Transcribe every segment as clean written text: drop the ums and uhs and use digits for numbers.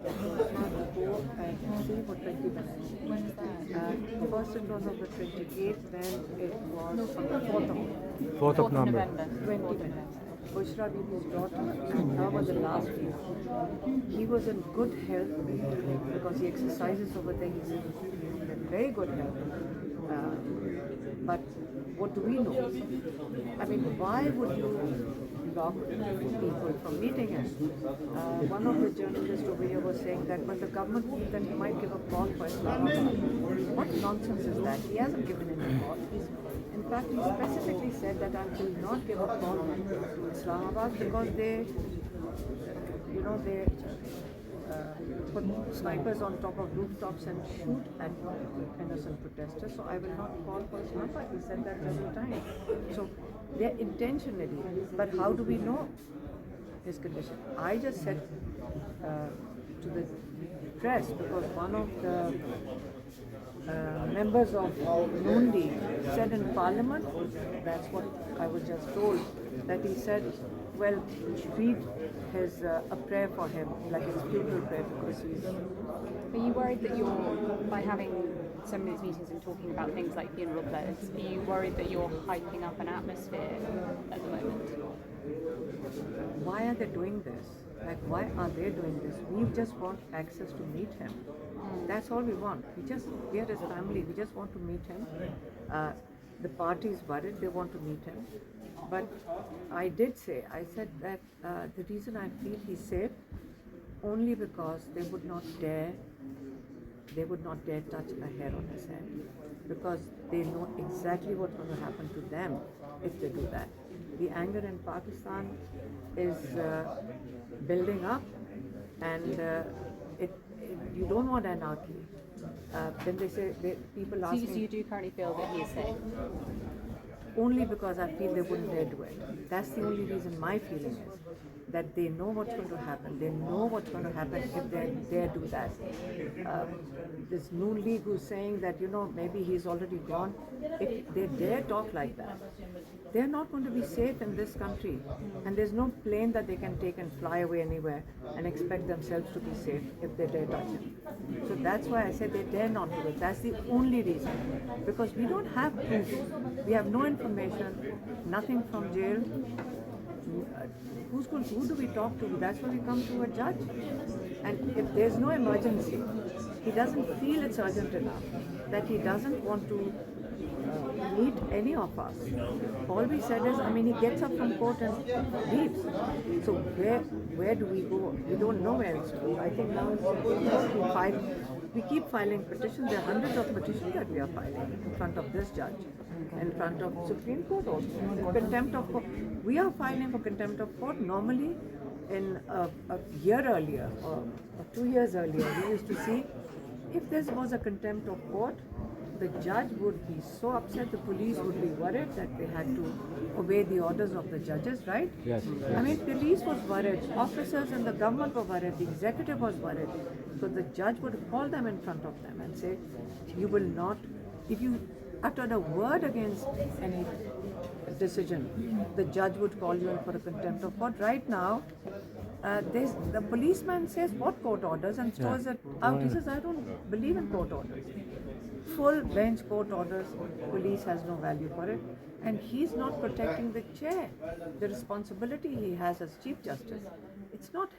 go and stay for 20 minutes. First it was on the 28th, then it was on the 4th of November. 20 minutes. Bushra Bibi's daughter, and her was the last week. He was in good health because he exercises over there. He's in very good health. But what do we know? I mean, why would you block people from meeting him? One of the journalists over here was saying that, but the government thinks that he might give a call for Islamabad. What nonsense is that? He hasn't given any call. In fact, he specifically said that I will not give a call to Islamabad because they put snipers on top of rooftops and shoot at innocent protesters. So I will not call for Islamabad. He said that several times. So they're intentionally. But how do we know his condition? I just said to the press because one of the members of Nundi said in Parliament, that's what I was just told, that he said, well, read his a prayer for him, like his funeral prayer, because he's... Are you worried that you're, by having some of these meetings and talking about things like funeral prayers, are you worried that you're hyping up an atmosphere at the moment? Why are they doing this? Like, why are they doing this? We just want access to meet him. That's all we want. We are his family. We just want to meet him. The party is worried. They want to meet him. But I said that the reason I feel he's safe only because they would not dare touch a hair on his head, because they know exactly what's going to happen to them if they do that. The anger in Pakistan is building up, and you don't want anarchy. Then they say, people ask me... So you do currently feel that he is safe? Only because I feel they wouldn't dare do it. That's the only reason my feeling is. That they know what's going to happen. They know what's going to happen if they dare do that. This Noon League who's saying that, maybe he's already gone. If they dare talk like that, they're not going to be safe in this country. And there's no plane that they can take and fly away anywhere and expect themselves to be safe if they dare touch him. So that's why I said they dare not do it. That's the only reason. Because we don't have proof. We have no information, nothing from jail. Who do we talk to? That's why we come to a judge. And if there's no emergency, he doesn't feel it's urgent enough, that he doesn't want to meet any of us. All we said is, he gets up from court and leaves. So where do we go? We don't know where else to go. I think now we keep filing petitions. There are hundreds of petitions that we are filing in front of this judge, in front of Supreme Court also. Contempt of court. We are filing for contempt of court. Normally, in a year earlier or 2 years earlier, we used to see if there was a contempt of court, the judge would be so upset, the police would be worried that they had to obey the orders of the judges, right? Yes. Police was worried, officers and the government were worried, the executive was worried. So the judge would call them in front of them and say, you will not, if you uttered a word against any decision, the judge would call you in for a contempt of court. Right now, the policeman says, what court orders? And throws it out. He says, I don't believe in court orders. Full bench court orders, police has no value for it. And he's not protecting the chair, the responsibility he has as Chief Justice. It's not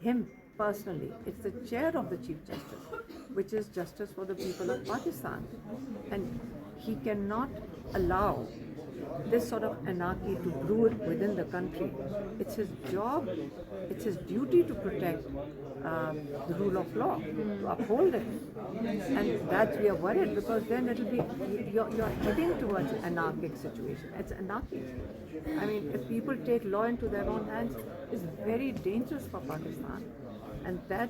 him personally, it's the chair of the Chief Justice, which is justice for the people of Pakistan. And he cannot allow this sort of anarchy to brew within the country. It's his job, it's his duty to protect the rule of law, to uphold it. And that we are worried, because then it'll be, you're heading towards an anarchic situation. It's anarchy. If people take law into their own hands, it's very dangerous for Pakistan. And that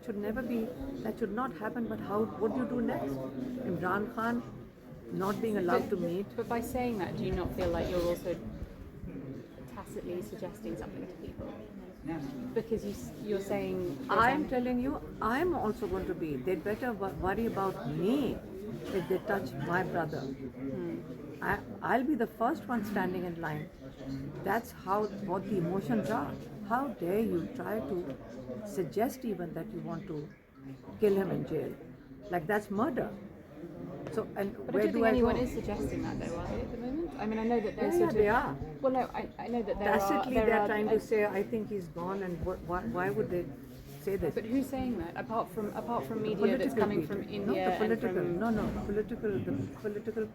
should never be, that should not happen. But what do you do next? Imran Khan not being allowed to meet. But by saying that, do you not feel like you're also tacitly suggesting something to people? Because you're saying... I'm telling you, I'm also going to be. They'd better worry about me if they touch my brother. I'll be the first one standing in line. That's what the emotions are. How dare you try to suggest even that you want to kill him in jail? Like that's murder. So, and But I where don't do think I anyone go? is suggesting that though, are they, at the moment? I mean, I know that there's Yeah, sort they of... are. Well, no, I know that there Tacitly, are... they're trying to say, I think he's gone, and why would they say this? But who's saying that? Apart from media that's coming from people. India No, the political. and from... The political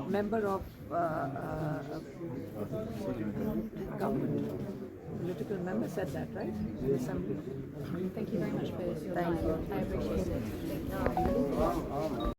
member of government. Political member said that, right? In the assembly. Thank you very much for your Thank time. you. I appreciate it. Thank you.